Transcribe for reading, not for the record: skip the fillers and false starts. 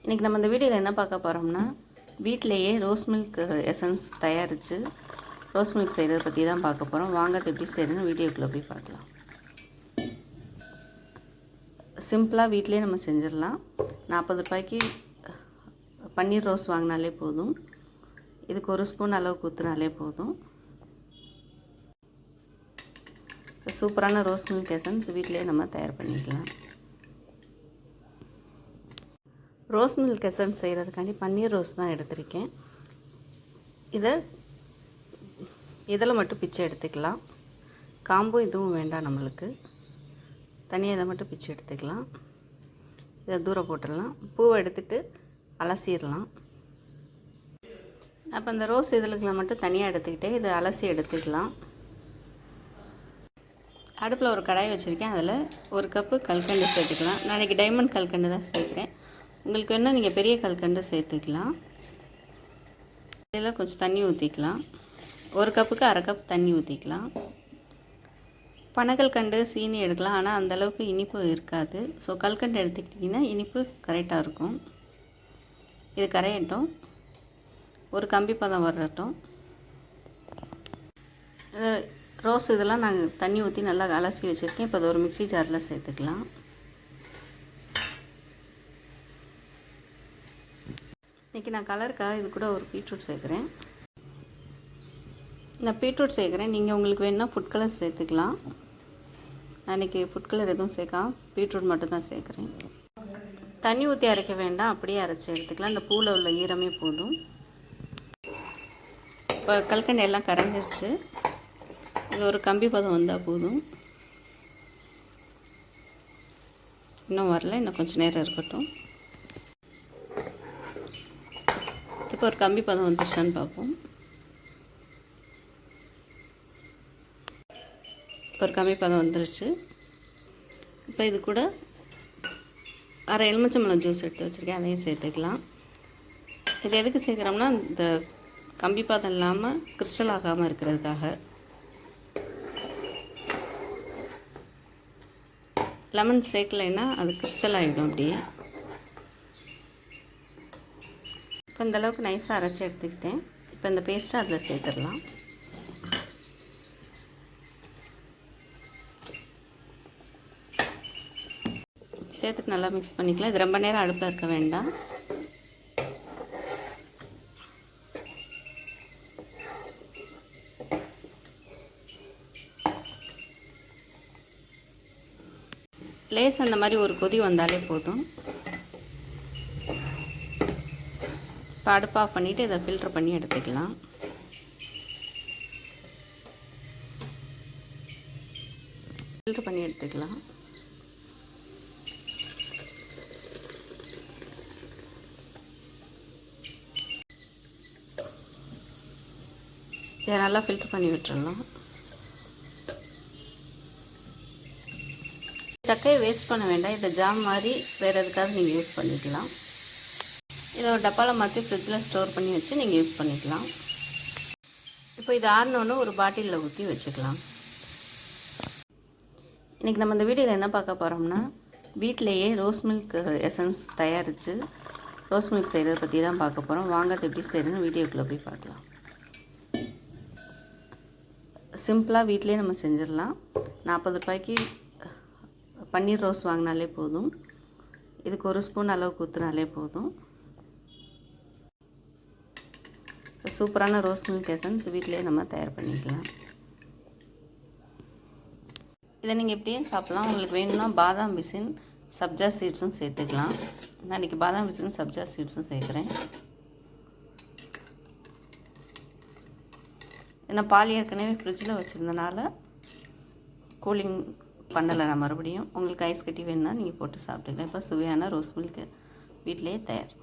இன்றைக்கி நம்ம இந்த வீடியோவில் என்ன பார்க்க போகிறோம்னா, வீட்டிலையே ரோஸ் மில்க் எசன்ஸ் தயாரித்து ரோஸ் மில்க் செய்கிறத பற்றி தான் பார்க்க போகிறோம். வாங்க அது எப்படி செய்கிறதுன்னு வீடியோக்குள்ளே போய் பார்க்கலாம். சிம்பிளாக வீட்டிலே நம்ம செஞ்சிடலாம். 40 ரூபாய்க்கு பன்னீர் ரோஸ் வாங்கினாலே போதும். இதுக்கு 1 ஸ்பூன் அளவுக்கு ஊற்றினாலே போதும். சூப்பரான ரோஸ் மில்க் எசன்ஸ் வீட்டிலே நம்ம தயார் பண்ணிக்கலாம். ரோஸ் மில்க் எசன்ஸ் செய்கிறதுக்காண்டி பன்னீர் ரோஸ் தான் எடுத்திருக்கேன். இதில் மட்டும் பிச்சை எடுத்துக்கலாம். காம்பும் இதுவும் வேண்டாம், நம்மளுக்கு தனியாக இதை மட்டும் பிச்சை எடுத்துக்கலாம். இதை தூரம் போட்டுடலாம். பூவை எடுத்துகிட்டு அலசிடலாம். அப்போ இந்த ரோஸ் இதழ்களை மட்டும் தனியாக எடுத்துக்கிட்டே இதை அலசி எடுத்துக்கலாம். அடுப்பில் ஒரு கடாய் வச்சுருக்கேன். அதில் 1 கப்பு கல்கண்டு சேர்த்துக்கலாம். நான் இன்றைக்கி டைமண்ட் கல்கண்டு தான் சேர்க்குறேன். உங்களுக்கு வேணால் நீங்கள் பெரிய கல்கண்டு சேர்த்துக்கலாம். இதில் கொஞ்சம் தண்ணி ஊற்றிக்கலாம். 1 கப்புக்கு 1/2 கப் தண்ணி ஊற்றிக்கலாம். பனகல்கண்டு சீனி எடுக்கலாம், ஆனால் அந்தளவுக்கு இனிப்பு இருக்காது. ஸோ கல்கண்டு எடுத்துக்கிட்டிங்கன்னா இனிப்பு கரெக்டாக இருக்கும். இது கரையட்டும், ஒரு கம்பி பதம் வரட்டும். ரோஸ் இதெல்லாம் நான் தண்ணி ஊற்றி நல்லா அலசி வச்சுருக்கேன். இப்போ அது ஒரு மிக்ஸி ஜாரில் சேர்த்துக்கலாம். இன்றைக்கி நான் கலருக்காக இது கூட ஒரு பீட்ரூட் சேர்க்குறேன். நான் பீட்ரூட் சேர்க்குறேன். நீங்கள் உங்களுக்கு வேணுன்னா ஃபுட் கலர் சேர்த்துக்கலாம். நான் இன்றைக்கி ஃபுட் கலர் எதுவும் சேர்க்காம பீட்ரூட் மட்டும் தான் சேர்க்குறேன். தண்ணி ஊற்றி அரைக்க வேண்டாம், அப்படியே அரைச்சி எடுத்துக்கலாம். இந்த பூவில் உள்ள ஈரமே போதும். இப்போ கல்கண்டு எல்லாம் கரைஞ்சிருச்சு. இது ஒரு கம்பி பதம் வந்தால் போதும். இன்னும் வரல, இன்னும் கொஞ்சம் நேரம் இருக்கட்டும். இப்போ ஒரு கம்பி பதம் வந்துருச்சான்னு பார்ப்போம். ஒரு கம்பி பதம் வந்துருச்சு. இப்போ இது கூட 1/2 எலுமிச்சம்பழம் ஜூஸ் எடுத்து வச்சுருக்கேன், அதையும் சேர்த்துக்கலாம். இது எதுக்கு சேர்க்குறோம்னா, இந்த கம்பி பதம் இல்லாமல் கிறிஸ்டல் ஆகாமல் இருக்கிறதுக்காக. லெமன் சேர்க்கலைன்னா அது கிறிஸ்டல் ஆகிடும் அப்படியே. இப்போ இந்தளவுக்கு நைஸாக அரைச்சி எடுத்துக்கிட்டேன். இப்போ இந்த பேஸ்ட்டை அதில் சேர்த்துடலாம். சேர்த்துட்டு நல்லா மிக்ஸ் பண்ணிக்கலாம். இது ரொம்ப நேரம் அடுப்பில் இருக்க வேண்டாம். லேஸ் அந்த மாதிரி ஒரு கொதி வந்தாலே போதும். இப்போ அடுப்பு ஆஃப் பண்ணிவிட்டு இதை ஃபில்ட்ரு பண்ணி எடுத்துக்கலாம். ஃபில்ட்ரு பண்ணி எடுத்துக்கலாம். இதை நல்லா ஃபில்ட்ரு பண்ணி விட்டுறலாம். சக்கையை வேஸ்ட் பண்ண வேண்டாம். இதை ஜாம் மாதிரி வேறு எதுக்காவது நீங்கள் யூஸ் பண்ணிக்கலாம். இதை ஒரு டப்பாவில் மாற்றி ஃப்ரிட்ஜில் ஸ்டோர் பண்ணி வச்சு நீங்கள் யூஸ் பண்ணிக்கலாம். இப்போ இது ஆறினோன்னு ஒரு பாட்டிலில் ஊற்றி வச்சுக்கலாம். இன்றைக்கி நம்ம இந்த வீடியோவில் என்ன பார்க்க போகிறோம்னா, வீட்டிலையே ரோஸ் மில்க் எசன்ஸ் தயாரித்து ரோஸ் மில்க் செய்கிறத பற்றி தான் பார்க்க போகிறோம். வாங்க அது எப்படி செய்கிறதுன்னு வீடியோக்குள்ளே போய் பார்க்கலாம். சிம்பிளாக வீட்டிலே நம்ம செஞ்சிடலாம். 40 ரூபாய்க்கு பன்னீர் ரோஸ் வாங்கினாலே போதும். இதுக்கு 1 ஸ்பூன் அளவுக்கு ஊற்றினாலே போதும். சூப்பரான ரோஸ் மில்க் எசன்ஸ் வீட்டிலே நம்ம தயார் பண்ணிக்கலாம். இதை நீங்கள் எப்படியும் சாப்பிட்லாம். உங்களுக்கு வேணும்னா பாதாம் பிசின் சப்ஜா சீட்ஸும் சேர்த்துக்கலாம். நான் இன்றைக்கி பாதாம் பிசின் சப்ஜா சீட்ஸும் சேர்க்குறேன். ஏன்னா பால் ஏற்கனவே ஃப்ரிட்ஜில் வச்சுருந்தனால கூலிங் பண்ணலை நான் மறுபடியும். உங்களுக்கு ஐஸ் கட்டி வேணுன்னா நீங்கள் போட்டு சாப்பிட்டுக்கலாம். இப்போ சுவையான ரோஸ் மில்க் வீட்டிலே தயார்.